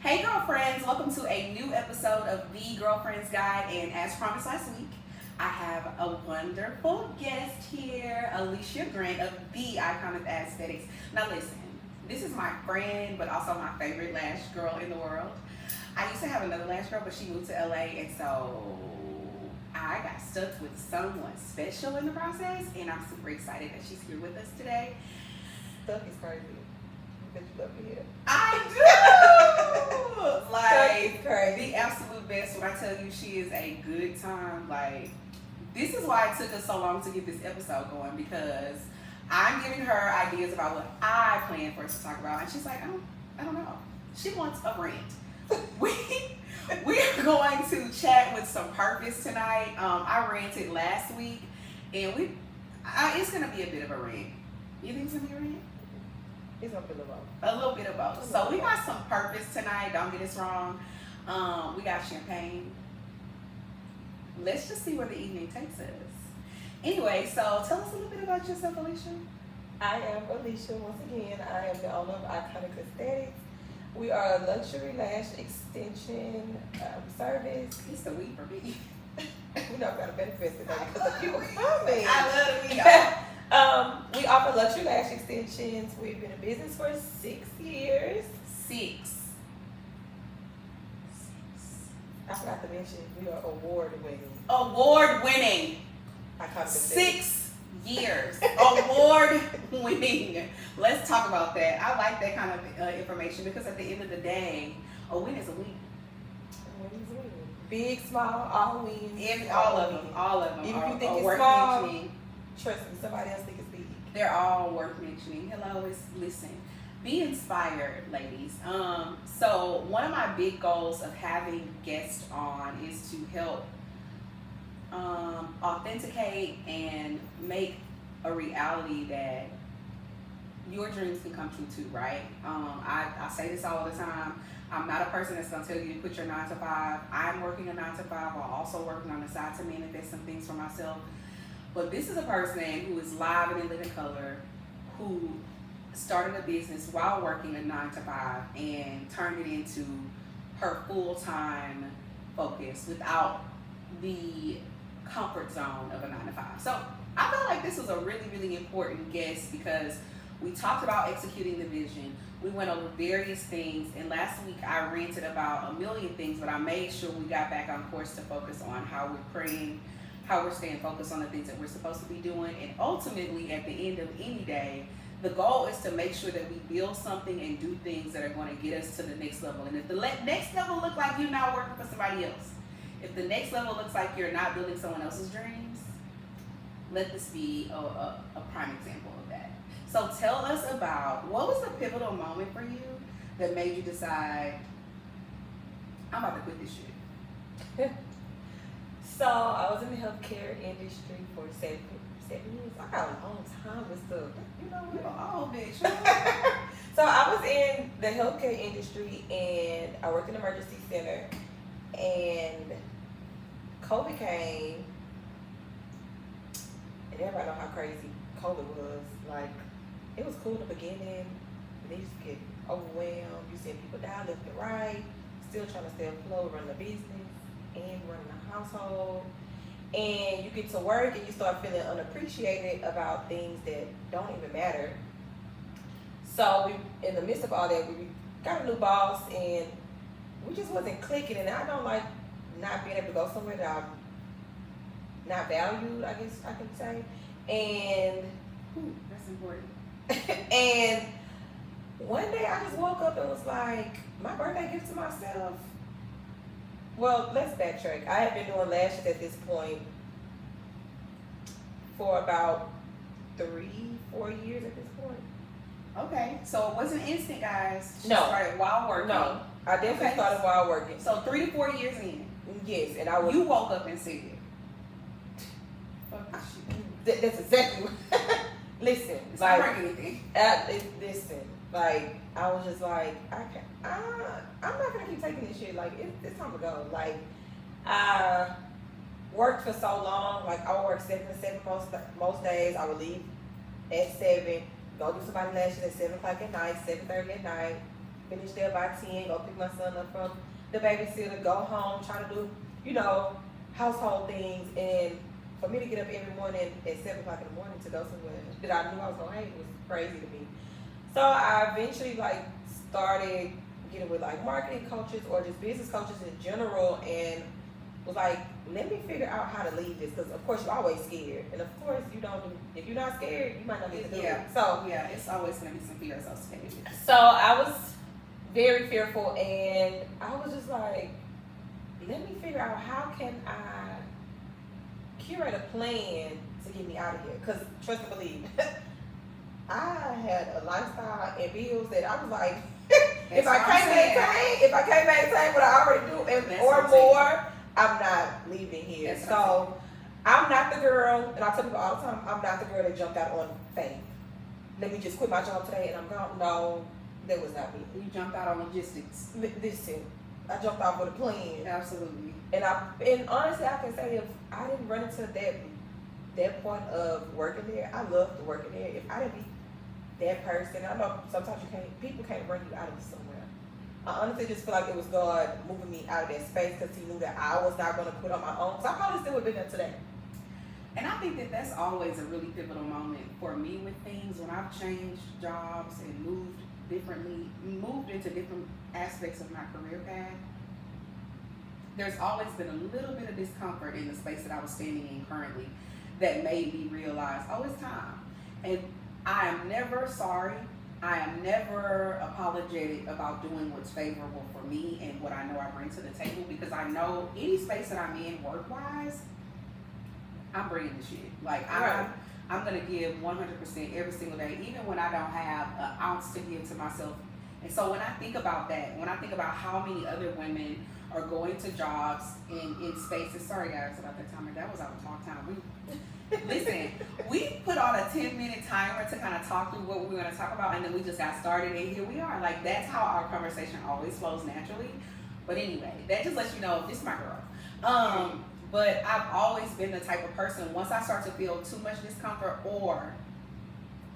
Hey girlfriends, welcome to a new episode of The Girlfriend's Guide, and as promised last week, I have a wonderful guest here, Alicia Grant of The Eyekonik Aesthetics. Now listen, this is my friend, but also my favorite lash girl in the world. I used to have another lash girl, but she moved to LA, and so I got stuck with someone special in the process, and I'm super excited that she's here with us today. Stuff is crazy. I bet you love me here. I do! Like, crazy. the absolute best. When I tell you she is a good time, like, this is why it took us so long to get this episode going, because I'm giving her ideas about what I plan for us to talk about, and she's like, I don't know. She wants a rant. We are going to chat with some purpose tonight. I ranted last week, and it's gonna be a bit of a rant. You think it's gonna be a rant? It's gonna be a little both. A little bit of both. So we got some purpose tonight. Don't get us wrong. We got champagne. Let's just see where the evening takes us. Anyway, so tell us a little bit about yourself, Alicia. I am Alicia. Once again, I am the owner of Eyekonik Aesthetics. We are a luxury lash extension service. It's the week for me. We know we got a benefit today because of people coming. I love it. We offer luxury lash extensions. We've been in business for 6 years. Six. I forgot to mention we are award winning. Award winning. Eyekonik 6 years. Award winning. Let's talk about that. I like that kind of information because at the end of the day, a win is a win. Wins win. Big, small, all wins. All of them. Even are, if you think are it's worth small, mentioning. trust me, somebody else think it's big. They're all worth mentioning. Hello, listen. Be inspired, ladies. So one of my big goals of having guests on is to help authenticate and make a reality that your dreams can come true too, right? I say this all the time. I'm not a person that's gonna tell you to quit your 9 to 5. I'm working a 9 to 5 while also working on the side to manifest some things for myself. But this is a person who is live and in living color, who started a business while working a 9 to 5 and turned it into her full-time focus without the comfort zone of a 9 to 5. So I felt like this was a really, really important guest because we talked about executing the vision. We went over various things, and last week I ranted about a million things, but I made sure we got back on course to focus on how we're praying, how we're staying focused on the things that we're supposed to be doing, and ultimately at the end of any day, the goal is to make sure that we build something and do things that are going to get us to the next level. And if the next level looks like you're not working for somebody else, if the next level looks like you're not building someone else's dreams, let this be a prime example of that. So tell us about, what was the pivotal moment for you that made you decide, I'm about to quit this shit? So I was in the healthcare industry for 7 years. I got a long time with stuff. You know You're what? an old bitch. So I was in the healthcare industry and I worked in an emergency center, and COVID came, and everybody know how crazy COVID was. Like, it was cool in the beginning, but then you just get overwhelmed. You seeing people die left and right, still trying to stay afloat, run the business and run the household. And you get to work and you start feeling unappreciated about things that don't even matter. So we, in the midst of all that, we got a new boss and we just wasn't clicking. And I don't like not being able to go somewhere that I'm not valued, I guess I can say. And That's important. and one day I just woke up and was like, my birthday gift to myself. Well, let's backtrack. I had been doing lashes at this point for about 3-4 years at this point. Okay, so it wasn't instant, guys. She No. started while working. No, I definitely Okay. started while working. So 3 to 4 years in, Yes, and I was. you woke up and said, fuck this shit. That's exactly what. Listen, It's like, not hurting anything. listen, like, I was just like, I'm not gonna keep taking this shit. Like, it's time to go. Like, I worked for so long. Like, I would work 7 to 7 most days. I would leave at 7, go do somebody lashes at 7 o'clock at night, 7:30 at night, finish there by 10, go pick my son up from the babysitter, go home, try to do, household things. And for me to get up every morning at 7 o'clock in the morning to go somewhere that I knew I was going to hate was crazy to me. So I eventually started getting with marketing coaches or just business coaches in general, and was like, let me figure out how to leave this, because of course you're always scared, and of course if you're not scared, you might not need to do it. So yeah, it's always gonna be some fear associated. So I was very fearful, and I was just like, let me figure out how can I curate a plan to get me out of here, because trust and believe, I had a lifestyle and bills that I was like, if I can't maintain what I already do or more, I'm not leaving here. So I'm not the girl, and I tell people all the time, I'm not the girl that jumped out on faith. Let me just quit my job today and I'm gone. No, that was not me. You jumped out on logistics. Listen, I jumped out with a plan. Absolutely. And honestly, I can say if I didn't run into that point of working there, I loved working there. If I didn't be that person, I know sometimes people can't run you out of somewhere. I honestly just feel like it was God moving me out of that space, because he knew that I was not going to quit on my own. So I probably still would have been there today. And I think that that's always a really pivotal moment for me with things. When I've changed jobs and moved into different aspects of my career path, there's always been a little bit of discomfort in the space that I was standing in currently that made me realize, oh, it's time. And I am never sorry. I am never apologetic about doing what's favorable for me and what I know I bring to the table, because I know any space that I'm in work-wise, I'm bringing the shit. I'm going to give 100% every single day, even when I don't have an ounce to give to myself. And so when I think about that, when I think about how many other women are going to jobs in spaces, sorry guys about that timer, that was our talk time. Listen, we put on a 10-minute timer to kind of talk through what we were going to talk about, and then we just got started, and here we are. That's how our conversation always flows naturally. But anyway, that just lets you know this is my girl. But I've always been the type of person, once I start to feel too much discomfort, or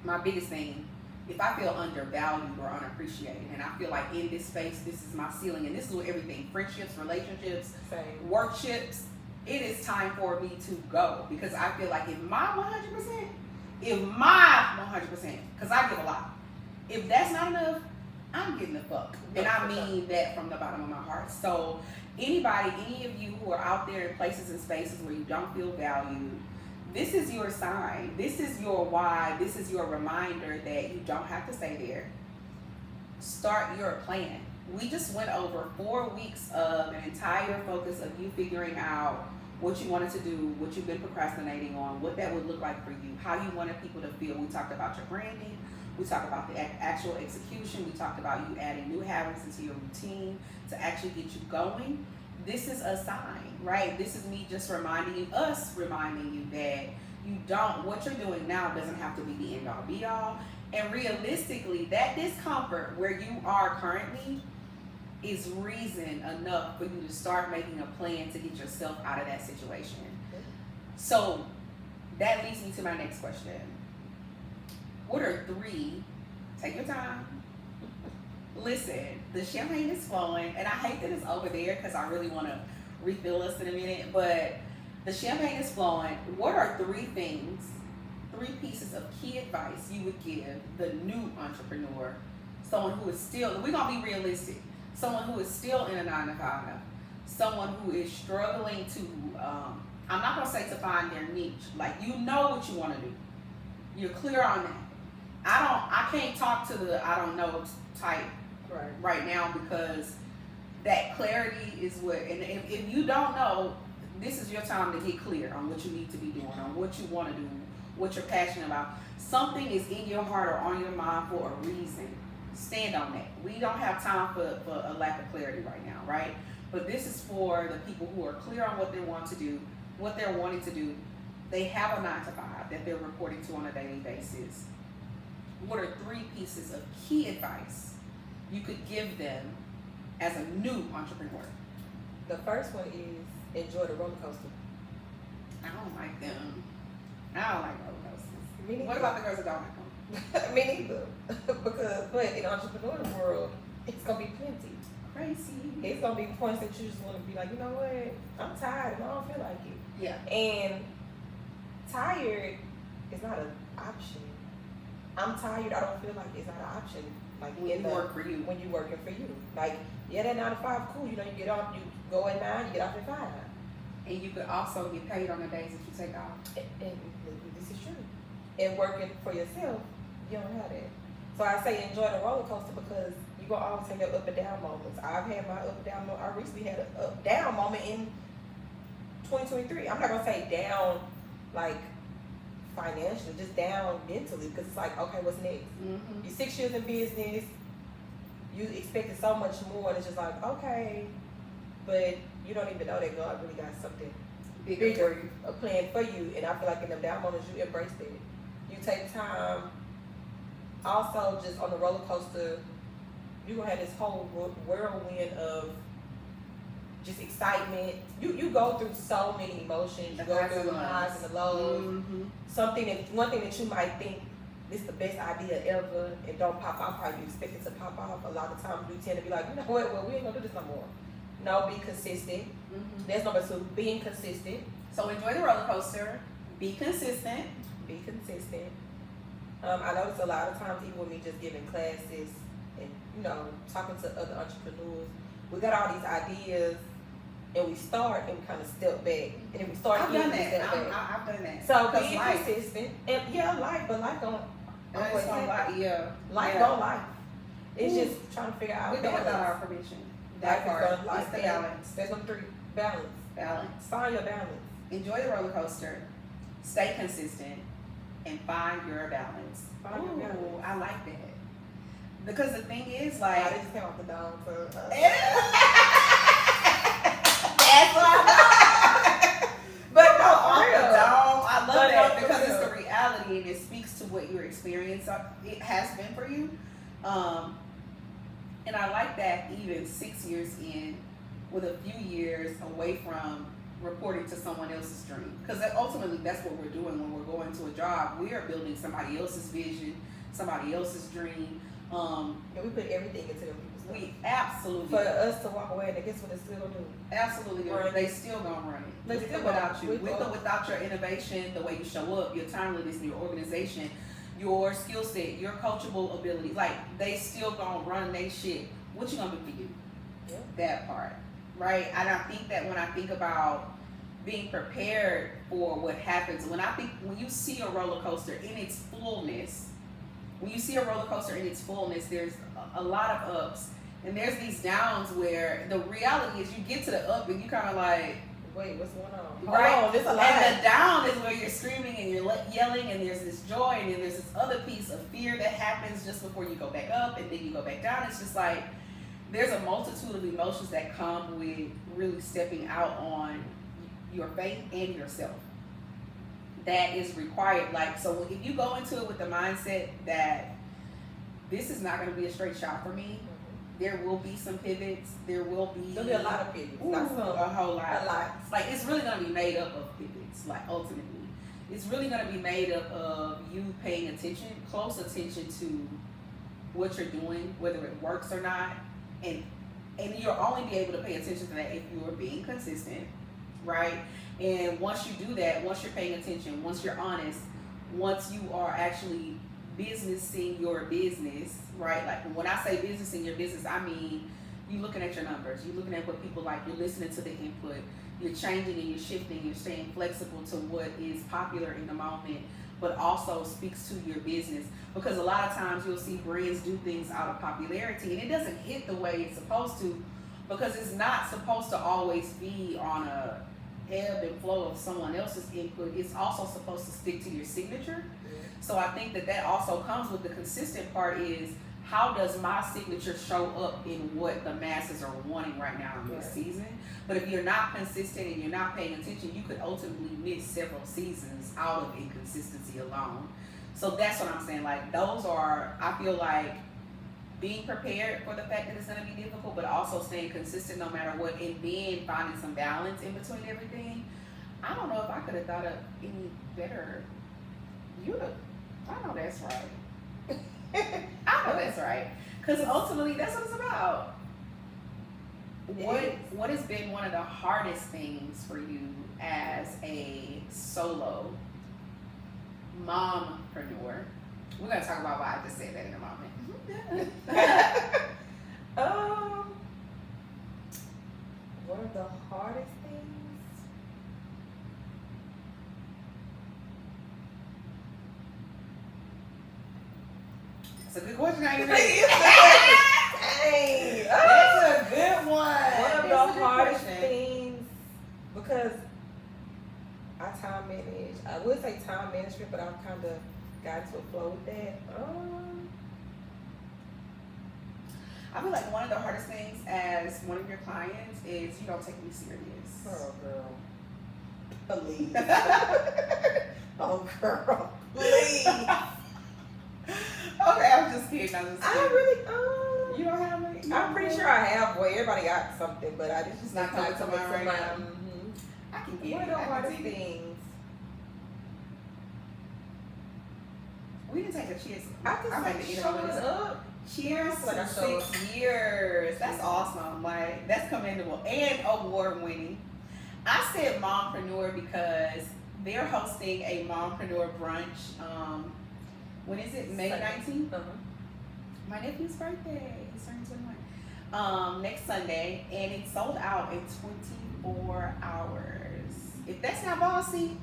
my biggest thing, if I feel undervalued or unappreciated, and I feel like in this space, this is my ceiling, and this is with everything, friendships, relationships, workships, it is time for me to go, because I feel like if my 100%, because I give a lot, if that's not enough, I'm getting the fuck. And I mean that from the bottom of my heart. So any of you who are out there in places and spaces where you don't feel valued, this is your sign. This is your why. This is your reminder that you don't have to stay there. Start your plan. We just went over 4 weeks of an entire focus of you figuring out what you wanted to do, what you've been procrastinating on, what that would look like for you, how you wanted people to feel. We talked about your branding. We talked about the actual execution. We talked about you adding new habits into your routine to actually get you going. This is a sign, right? This is me just reminding you that what you're doing now doesn't have to be the end all be all. And realistically, that discomfort where you are currently is reason enough for you to start making a plan to get yourself out of that situation. So that leads me to my next question. What are 3, take your time, listen, the champagne is flowing, and I hate that it's over there because I really want to refill us in a minute, but the champagne is flowing. What are 3 pieces of key advice you would give the new entrepreneur, someone who is still, we're going to be realistic, someone who is still in a 9-to-5, someone who is struggling to, I'm not going to say to find their niche, you know what you want to do. You're clear on that. I can't talk to the I don't know type right now, because that clarity is what, and if you don't know, this is your time to get clear on what you need to be doing, on what you want to do, what you're passionate about. Something is in your heart or on your mind for a reason. Stand on that. We don't have time for a lack of clarity right now, right? But this is for the people who are clear on what they want to do, what they're wanting to do. They have a 9-to-5 that they're reporting to on a daily basis. What are 3 pieces of key advice you could give them as a new entrepreneur? The first one is enjoy the roller coaster. I don't like them. I don't like roller coasters. What about the girls that don't like them? Me neither. But in the entrepreneur world, It's gonna be plenty. Crazy. It's gonna be points that you just want to be like, you know what? I'm tired and I don't feel like it. Yeah. And tired is not an option. I'm tired. I don't feel like it's not an option. Like When you work for you. When you working for you. Like, yeah, that 9 to 5, cool. You know, you get off, you go at 9, you get off at 5. And you could also get paid on the days that you take off. And this is true. And working for yourself, you don't have that. So I say enjoy the roller coaster because you gonna always have your up and down moments. I've had my up and down moment. I recently had an up down moment in 2023. I'm not gonna say down like financially, just down mentally, because it's like, okay, what's next? Mm-hmm. You're 6 years in business, you expected so much more, and it's just like, okay, but you don't even know that God really got something bigger, a plan for you. And I feel like in them down moments, you embrace it. You take time. Also, just on the roller coaster, you're gonna have this whole whirlwind of just excitement. You go through so many emotions. You go through the highs and the lows. Mm-hmm. One thing that you might think this is the best idea ever and don't pop off how you expect it to pop off. A lot of times we tend to be like, you know what? Well, we ain't gonna do this no more. No, be consistent. Mm-hmm. That's number 2. Being consistent. So enjoy the roller coaster. Be consistent. Be consistent. I notice a lot of times, even with me just giving classes and, you know, talking to other entrepreneurs, we got all these ideas and we start and we kind of step back. And then we start I've done step that. back. I've done that. So Because being life, consistent. And yeah, life, but life don't always happen. yeah. Life Yeah. don't life. It's Ooh. just trying to figure out We do without our balance. permission. Life That is part. gonna life. It's the balance. That's number 3. Balance. Balance. Find your balance. Enjoy the roller coaster. Stay consistent. And find your balance. Find your balance. Ooh, I like that. Because the thing is, Wow, like, they just came off the dome for That's why. But no, off the real. dome, I love But that no, for because it's real. the reality and it speaks to what your experience it has been for you. And I like that even 6 years in, with a few years away from reporting to someone else's dream. Because ultimately that's what we're doing when we're going to a job. We are building somebody else's vision, somebody else's dream. And we put everything into them people's lives. We absolutely For us to walk away, and guess what they still gonna do? absolutely do. Right. They still gonna run it. They With still or without gonna- you. With or without your innovation, the way you show up, your timeliness, your organization, your skill set, your coachable ability. Like they still gonna run they shit. What you gonna do for you? Yeah. That part. Right? And I think that when I think about being prepared for what happens, when you see a roller coaster in its fullness, there's a lot of ups. And there's these downs where the reality is you get to the up and you kind of like, Wait, what's going on? right? Hold on, this a lot. And the down is where you're screaming and you're yelling and there's this joy and then there's this other piece of fear that happens just before you go back up and then you go back down. It's just like there's a multitude of emotions that come with really stepping out on your faith and yourself. That is required. Like, so if you go into it with the mindset that this is not going to be a straight shot for me, there will be some pivots. There'll be There'll be a lot of pivots. Ooh, Not some. a whole lot. A lot. Like it's really gonna be made up of pivots. Like ultimately, it's really gonna be made up of you paying close attention to what you're doing, whether it works or not, and you'll only be able to pay attention to that if you are being consistent, right? And once you do that, once you're paying attention, once you're honest, once you are actually businessing your business, right? Like when I say businessing your business, I mean you looking at your numbers, you're looking at what people like, you're listening to the input, you're changing and you're shifting, you're staying flexible to what is popular in the moment, but also speaks to your business. Because a lot of times you'll see brands do things out of popularity and it doesn't hit the way it's supposed to, because it's not supposed to always be on a ebb and flow of someone else's input. It's also supposed to stick to your signature. So I think that also comes with the consistent part is, how does my signature show up in what the masses are wanting right now in this season? But if you're not consistent and you're not paying attention, you could ultimately miss several seasons out of inconsistency alone. So that's what I'm saying. Like those are, I feel like being prepared for the fact that it's going to be difficult, but also staying consistent no matter what, and then finding some balance in between everything. I don't know if I could have thought of any better. I know that's right. I know that's right. Because ultimately, that's what it's about. It What has been one of the hardest things for you as a solo mompreneur? We're gonna talk about why I just said that in a moment. One of the hardest things. That's a good question. I ain't Dang. That's a good one. One of That's a the good hardest question. things, because I time manage. I would say time management, but I've kind of got to a flow with that. I feel like one of the hardest things as one of your clients is you don't take me serious. Oh, girl. Please. Oh, girl. Please. Okay, I'm just kidding. I'm just kidding. I really, You don't have any? I'm pretty sure I have. Boy, everybody got something, but I just not coming to mind right now. Mhm. I can get One of it. the I can hardest see it. things. We didn't take a cheers. I just I'm like about to eat showing all this. up. Cheers Like I to showed 6 years. That's awesome. Like, that's commendable and award winning. I said mompreneur because they're hosting a mompreneur brunch. When is it? May 19th? My nephew's birthday. He's turning 21. Next Sunday, and it sold out in 24 hours. If that's not bossy,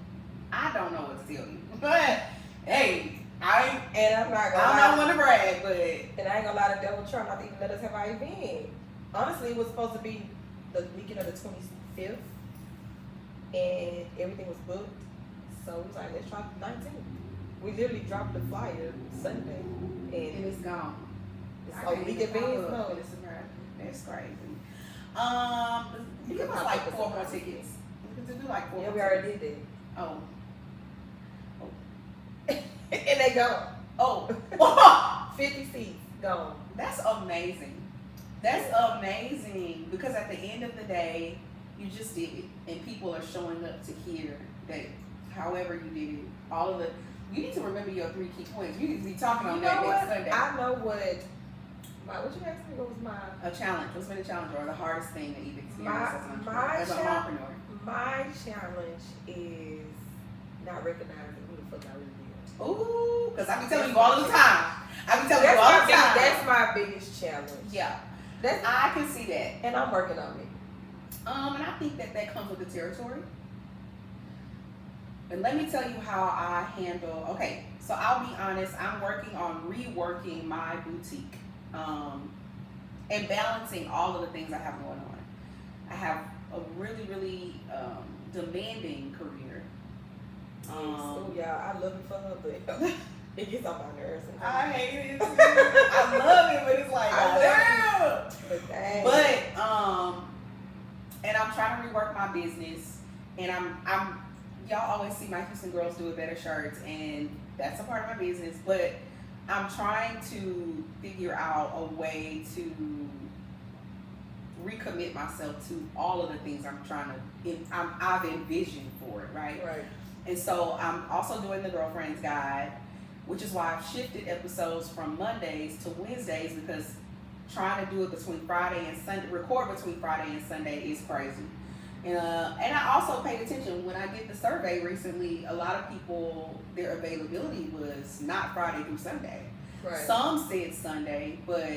I don't know what to tell you. But hey, And I'm not gonna I'm lie. not one to brag, but And I ain't gonna lie, the devil tried not to even let us have our event. Honestly, it was supposed to be the weekend of the 25th, and everything was booked. So we was like, let's try the 19th. We literally dropped the flyer Sunday, and and it's gone. it's I a can't week even advance. follow up. No, It's that's crazy. You Give can us pop like up with 4 more somebody. tickets. We could do like 4 yeah, more we tickets. already did it. Oh. And they gone. Oh. 50 seats gone. That's amazing. That's amazing because at the end of the day, you just did it, and people are showing up to hear that. However you did it, all of the. You need to remember your 3 key points. You need to be talking on You that know next what? Sunday. I know what you asked me. What was my A challenge. What's been a challenge or the hardest thing that you've experienced My- as an my entrepreneur, as a challenge- mompreneur? my challenge is not recognizing who the fuck I really am. Ooh, because I be telling you all the time. I be telling you That's all my the biggest, time. that's my biggest challenge. Yeah, That's I can see that. and I'm working on it. And I think that comes with the territory. And let me tell you how I handle. Okay, so I'll be honest. I'm working on reworking my boutique, and balancing all of the things I have going on. I have a really, really demanding career. So yeah, I love it for her, but it gets on my nerves. I hate it too. I love it, but it's like, I damn. But dang. But and I'm trying to rework my business, and I'm y'all always see my Houston girls do it better shirts, and that's a part of my business. But I'm trying to figure out a way to recommit myself to all of the things I've envisioned for it, right? Right. And so I'm also doing the Girlfriend's Guide, which is why I've shifted episodes from Mondays to Wednesdays, because trying to do it between Friday and Sunday, record between Friday and Sunday is crazy. And I also paid attention when I did the survey recently. A lot of people, their availability was not Friday through Sunday. Right. Some said Sunday, but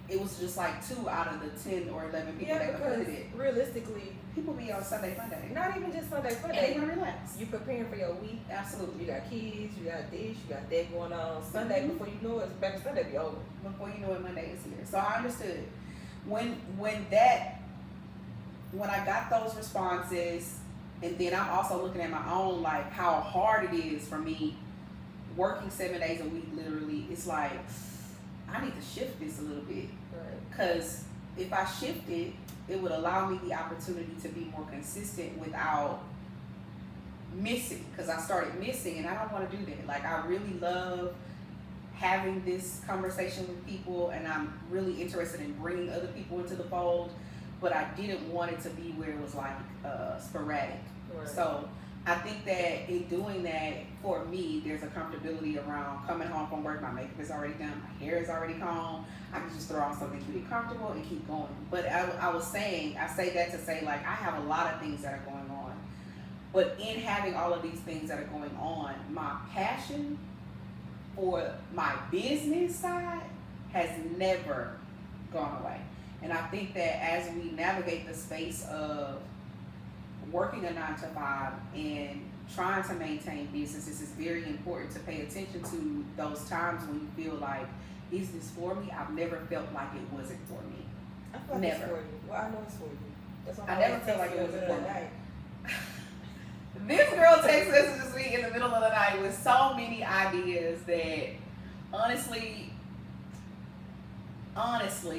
it was just like 2 out of the 10 or 11 people Yeah, that because completed it. realistically, People be on Sunday, Monday. not even just Sunday, And they Sunday. want to relax. You preparing for your week. Absolutely. You got kids, you got this, you got that going on. Sunday, Mhm. before you know it, baby Sunday be over. Before you know it, Monday is here. So I understood when I got those responses, and then I'm also looking at my own, like how hard it is for me working 7 days a week. Literally, it's like I need to shift this a little bit, Right. because if I shift it, it would allow me the opportunity to be more consistent without missing, because I started missing, and I don't want to do that. Like, I really love having this conversation with people, and I'm really interested in bringing other people into the fold, but I didn't want it to be where it was like sporadic. Right. So I think that in doing that, for me, there's a comfortability around coming home from work. My makeup is already done. My hair is already combed. I can just throw on something cute and comfortable and keep going. But I was saying, I say that to say, like, I have a lot of things that are going on. But in having all of these things that are going on, my passion for my business side has never gone away. And I think that as we navigate the space of working a 9 to 5 and trying to maintain businesses, it's very important to pay attention to those times when you feel like, is this for me? I've never felt like it wasn't for me. I feel like Never. it's for you. Well, I know it's for you. That's why I never felt like it wasn't for me. night. This girl texts messages me in the middle of the night with so many ideas that honestly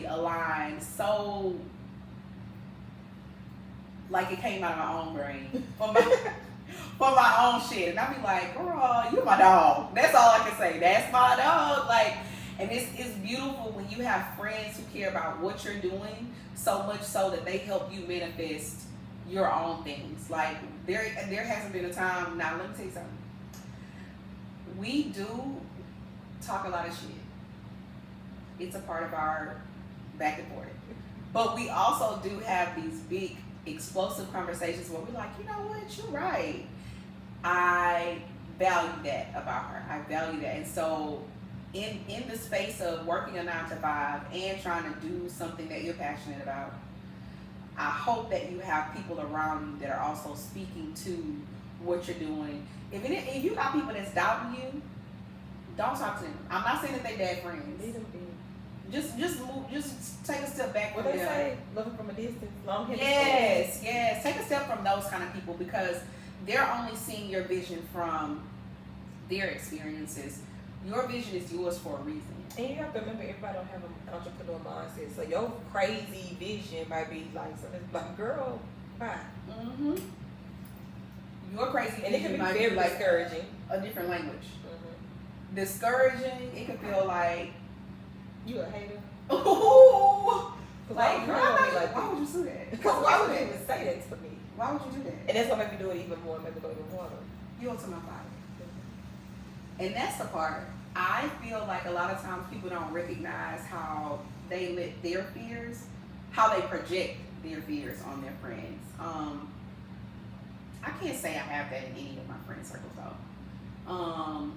align so like it came out of my own brain for my own shit. And I be like, girl, you my dog. That's all I can say. That's my dog. Like, and it's beautiful when you have friends who care about what you're doing so much so that they help you manifest your own things. Like there hasn't been a time. Now let me tell you something. We do talk a lot of shit. It's a part of our back and forth. But we also do have these big explosive conversations where we're like, you know what, you're right. I value that about her. I value that. And so in the space of working a 9 to 5 and trying to do something that you're passionate about, I hope that you have people around you that are also speaking to what you're doing. If you got people that's doubting you, don't talk to them. I'm not saying that they bad friends. Just move. Just take a step back. What from they them. say, loving from a distance, long headed. Yes. Take a step from those kind of people because they're only seeing your vision from their experiences. Your vision is yours for a reason. And you have to remember, everybody don't have an entrepreneur mindset. So your crazy vision might be like something like, girl, bye. Mm-hmm. Your crazy And it can vision be might very be like discouraging. a different language. Mm-hmm. Discouraging. It can feel like You a hater? ooh. Like, girl, like, why would you do that? because why would you even say that to me? Why would you do that? And that's what made me do it even more, make me go even harder. You owe to my father. And that's the part. I feel like a lot of times people don't recognize how they let their fears, how they project their fears on their friends. I can't say I have that in any of my friend circles though.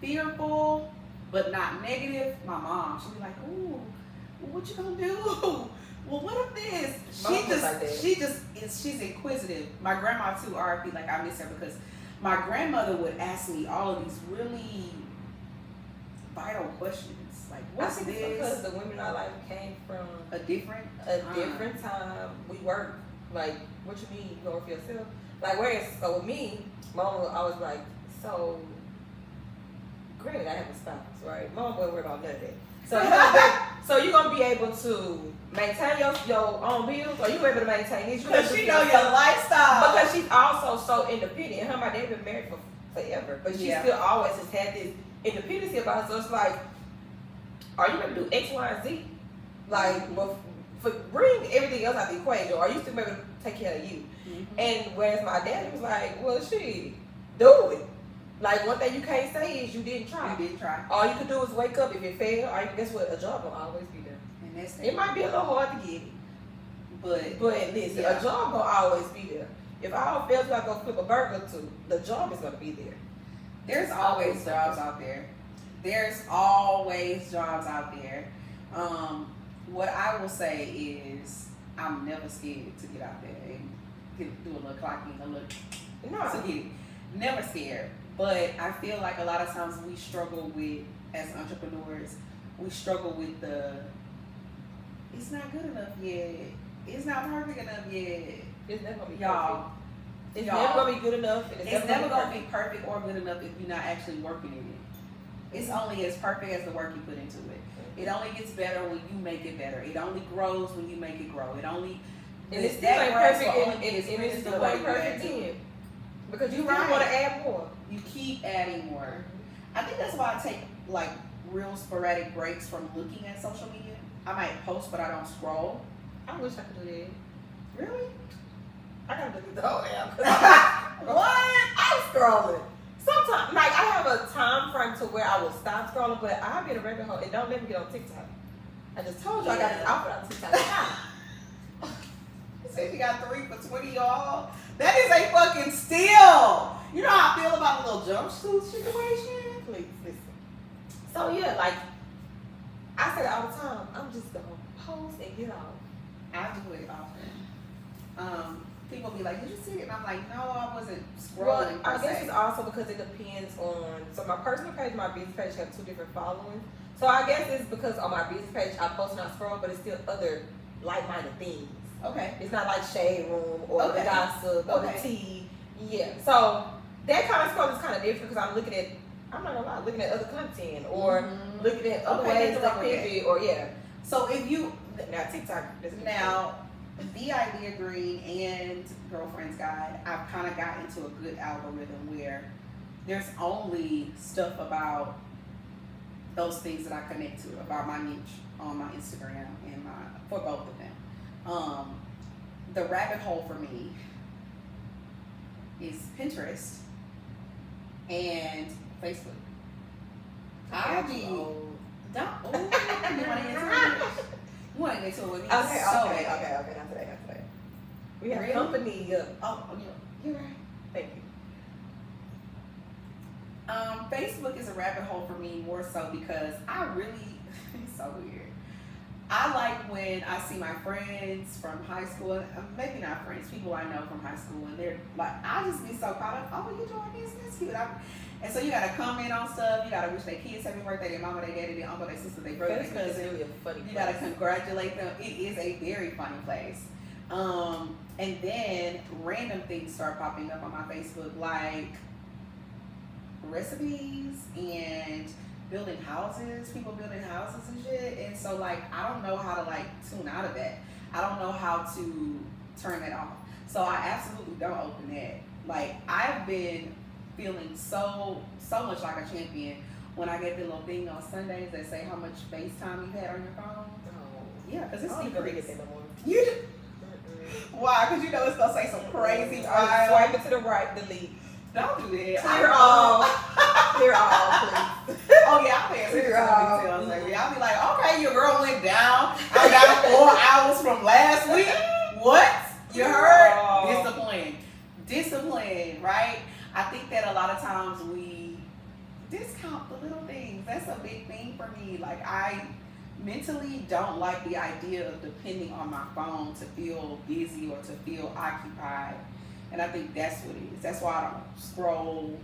Fearful, but not negative. My mom, she'd be like, "Ooh, well, what you gonna do? Well, what if this?" She's inquisitive. My grandma too, RP, like I miss her because my grandmother would ask me all of these really vital questions. Like, what's this? Because the women I like came from A different time. We work. Like, what you mean? You go for yourself? Like, whereas, so with me, mom was always like, so, granted, I have a spouse, right? Mom wasn't worried about none of that. So you're gonna be able to maintain your own bills, or you able to maintain these? because she know your lifestyle. Because she's also so independent. And her and my dad been married for forever, but she still always has had this independence about her. So it's like, are you able to do X, Y, and Z? Like, bring everything else out the equation, or are you still able to take care of you? Mm-hmm. And whereas my dad was like, well, she do it. Like, one thing you can't say is you didn't try. You didn't try. All you could do is wake up. If it failed, guess what? A job will always be there. And it might be a little hard to get it, but listen, a job will always be there. If all fails, I go flip a burger too. The job is gonna be there. There's always jobs out there. There's always jobs out there. What I will say is I'm never scared to get out there and do a little clocking, to get it. Never scared. But I feel like a lot of times we struggle with, as entrepreneurs, we struggle with it's not good enough yet. It's not perfect enough yet. It's never gonna be y'all. Perfect. It's never gonna be good enough. It's never gonna be perfect or good enough if you're not actually working in it. It's only as perfect as the work you put into it. It only gets better when you make it better. It only grows when you make it grow. It only and it's still ain't perfect. It's still ain't perfect then. Because you really want to add more. You keep adding more. I think that's why I take like real sporadic breaks from looking at social media. I might post, but I don't scroll. I wish I could do that. Really? I gotta delete the whole app. What? I'm scrolling. Sometimes, like, I have a time frame to where I will stop scrolling, but I'll be in a rabbit hole and don't let me get on TikTok. I just told you I got this outfit on TikTok. You said you got 3 for 20, y'all. That is a fucking steal. You know how I feel about a little jumpsuit situation? Please listen. So yeah, like I say that all the time. I'm just gonna post and get off. I do it often. People be like, "Did you see it?" And I'm like, "No, I wasn't scrolling." Well, I guess it's also because it depends on. So my personal page, and my business page have 2 different followings. So I guess it's because on my business page I post and I scroll, but it's still other like-minded things. Okay. It's not like Shade Room or the gossip or the tea. Yeah. So that kind of scroll is kind of different because I'm looking at. I'm not gonna lie, looking at other content or looking at other ways to pivot or So if you now TikTok now the Idea Green and Girlfriend's Guide, I've kind of got into a good algorithm where there's only stuff about those things that I connect to about my niche on my Instagram and for both of them. The rabbit hole for me is Pinterest and Facebook. I be don't. Ooh, you want to get into it? You want to get into it with me? Okay. So Not today. We have really? company. Oh, you're right. Thank you. Facebook is a rabbit hole for me more so because I really, it's so weird. I like when I see my friends from high school, maybe not friends, people I know from high school, and they're like, I just be so caught up, oh, you doing this, that's cute. And so you gotta comment on stuff, you gotta wish their kids happy birthday, their mama, their daddy, their uncle, their sister, their brother, their cousin. Really a funny place. You gotta congratulate them. It is a very funny place. And then random things start popping up on my Facebook, like recipes and building houses, people building houses and shit. And so like I don't know how to like tune out of that. I don't know how to turn that off. So I absolutely don't open that. Like I've been feeling so much like a champion when I get the little thing on Sundays that say how much FaceTime you've had on your phone. Oh. Yeah, because it's secret. You do? Why? Because you know it's gonna say some crazy. Swipe it to the right, delete. Don't do that. Clear all. Clear all, please. Oh yeah, I'm paying attention to details, baby. I'll be like, okay, your girl went down. I got 4 hours from last week. What? You heard? Discipline, right? I think that a lot of times we discount the little things. That's a big thing for me. Like I mentally don't like the idea of depending on my phone to feel busy or to feel occupied. And I think that's what it is. That's why I don't scroll.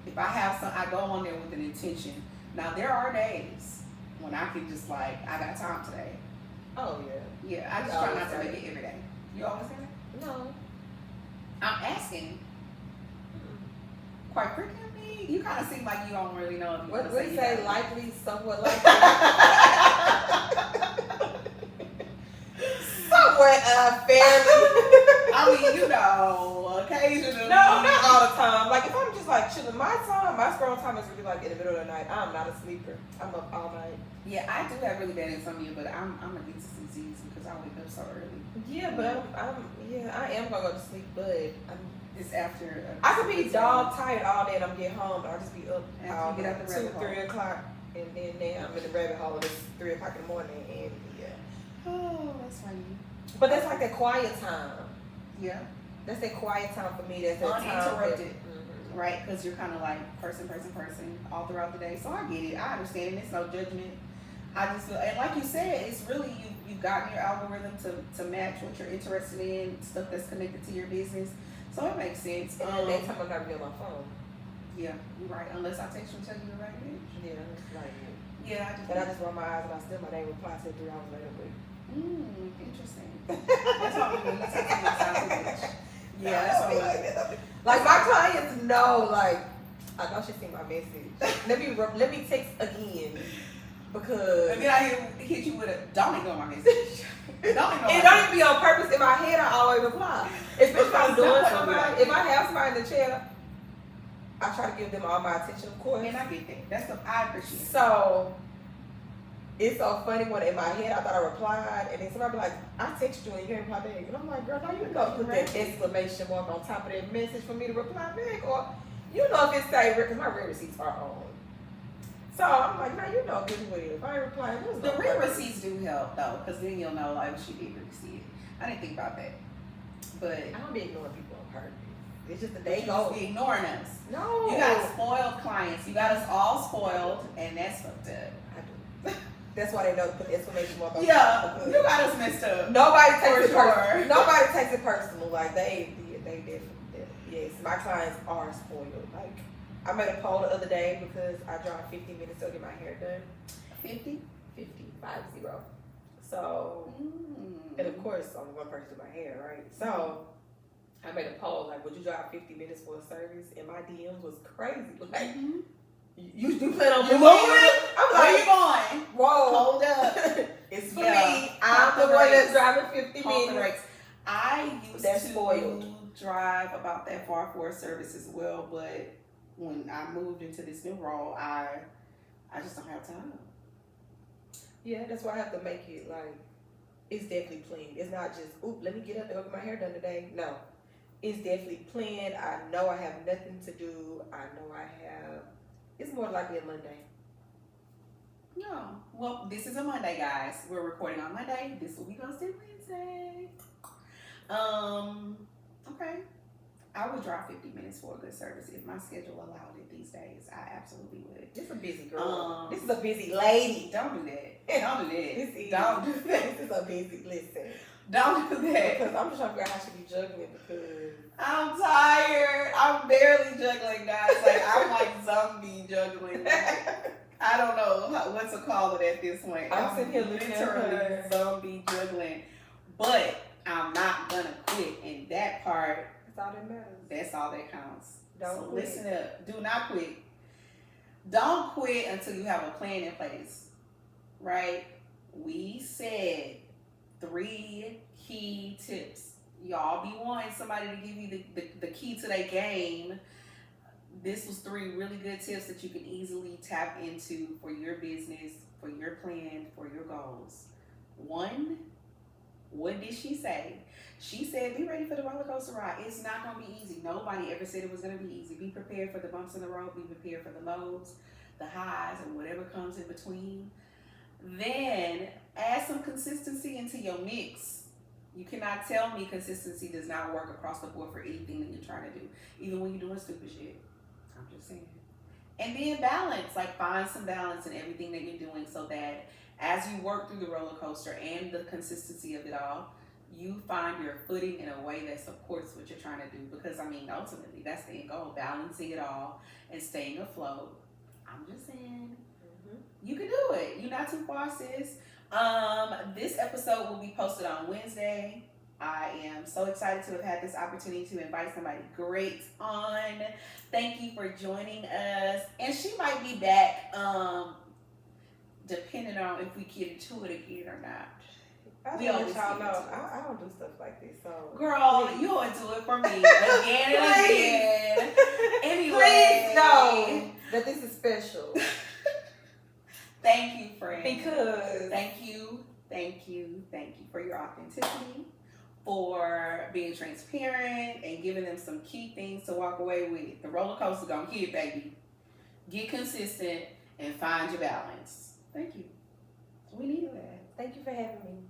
If I have some, I go on there with an intention. Now there are days when I can just like, I got time today. Oh yeah. Yeah, I just try not to make it every day. You always have it? No. I'm asking. Quite frequently, you kind of seem like you don't really know. If you what we say, likely, somewhat likely. Somewhat fairly. I mean, you know, occasionally. No, not all the time. Like if I'm just like chilling, my scroll time is really like in the middle of the night. I'm not a sleeper. I'm up all night. Yeah, I do have really bad insomnia, but I'm addicted to disease because I wake up so early. Yeah, but I am gonna go to sleep, but it's after. I could be dog tired all day and I'm get home, but I'll just be up all get out the 2, 3 o'clock, and then now I'm in the rabbit hole. It's 3 o'clock in the morning, and oh, that's funny. But that's like that quiet time. Yeah. That's that quiet time for me. That's that uninterrupted, right? Because you're kind of like person all throughout the day. So I get it. I understand. It's no judgment. I just feel, and like you said, it's really you've gotten your algorithm to match what you're interested in, stuff that's connected to your business. So it makes sense. And that time I'm not really on my phone. Yeah, you're right. Unless I text you and tell you the right bitch. Yeah, right. Yeah, I just roll my eyes and I still my name reply to 3 hours later. But interesting. That's all we do. You text me and sound bitch. Yeah, that's all we do. Like my clients know, like I know she seen my message. Let me text again. Because and then I hit you with a don't ignore my message. It don't even be on purpose. In my head, I always reply. Especially if I'm doing somebody. If I have somebody in the chair, I try to give them all my attention, of course. And I get that. I appreciate it. So It's so funny when in my head I thought I replied, and then somebody be like, I texted you and you didn't reply back. And I'm like, girl, now you know put that exclamation mark on top of that message for me to reply back. Or you know if it's say, because my read receipts are on. So I'm like, now you know good and well. If I ain't replying, what's the read receipts do help though, because then you'll know like she did receive it. I didn't think about that. But I don't be ignoring people on purpose. It's just that they go be ignoring us. No. You got spoiled clients. You got us all spoiled, and that's fucked up. I do. That's why they know to put the exclamation mark on. Yeah, you got us messed up. Nobody takes it personal. Nobody takes it personal. Like they definitely. Yes, my clients are spoiled. Like I made a poll the other day because I drive 50 minutes to get my hair done. 50? 50, 50. So, and of course, only one person do my hair, right? So, I made a poll like, would you drive 50 minutes for a service? And my DMs was crazy. Like, you do plan on moving? I'm like, where you going? Whoa, hold up. It's for me. I'm the one that's driving 50 minutes. I used to drive about that far for a service as well, but when I moved into this new role, I just don't have time. Yeah, that's why I have to make it like, it's definitely planned. It's not just, oop, let me get up and go get my hair done today. No, it's definitely planned. I know I have nothing to do. I know I have, it's more likely a Monday. No. Well, this is a Monday, guys. We're recording on Monday. This will be posted Wednesday. Okay. I would drive 50 minutes for a good service if my schedule allowed it these days. I absolutely would. This is a busy girl. This is a busy lady. Don't do that. Don't do that. Don't do that. This is a busy, listen. Don't do that. Because I'm just trying to figure out how I should be juggling because I'm tired. I'm barely juggling, guys. Like, I'm like zombie juggling. Like, I don't know what to call it at this point. I'm sitting here literally zombie juggling. But I'm not going to quit. And that part, that's all that matters. That's all that counts. Don't quit. Listen up. Do not quit. Don't quit until you have a plan in place. Right? We said 3 key tips. Y'all be wanting somebody to give you the key to their game. This was 3 really good tips that you can easily tap into for your business, for your plan, for your goals. 1, what did she say? She said, be ready for the roller coaster ride. It's not going to be easy. Nobody ever said it was going to be easy. Be prepared for the bumps in the road. Be prepared for the lows, the highs, and whatever comes in between. Then add some consistency into your mix. You cannot tell me consistency does not work across the board for anything that you're trying to do, even when you're doing stupid shit. I'm just saying. And then balance, like find some balance in everything that you're doing so that as you work through the roller coaster and the consistency of it all, you find your footing in a way that supports what you're trying to do. Because, I mean, ultimately, that's the end goal, balancing it all and staying afloat. I'm just saying, you can do it. You're not too far, sis. This episode will be posted on Wednesday. I am so excited to have had this opportunity to invite somebody great on. Thank you for joining us. And she might be back, depending on if we get into it again or not. I don't do stuff like this, so girl, please. You will do it for me again and again. Anyway, please know that this is special. Thank you, friend. Because thank you for your authenticity, for being transparent and giving them some key things to walk away with. The roller coaster gonna hit, baby. Get consistent and find your balance. Thank you. We needed that. Thank you for having me.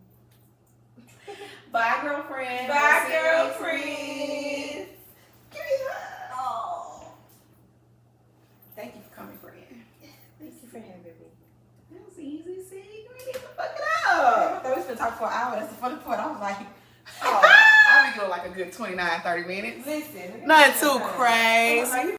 Bye, girlfriend. Bye, girlfriend. Give me a hug. Oh. Thank you for coming, friend. Thank you for having me. That was easy, see? You ain't even fuck it up. I thought we was gonna talk for an hour. That's the funny part. I was like, I'll be doing like a good 29, 30 minutes. Listen. Nothing too crazy.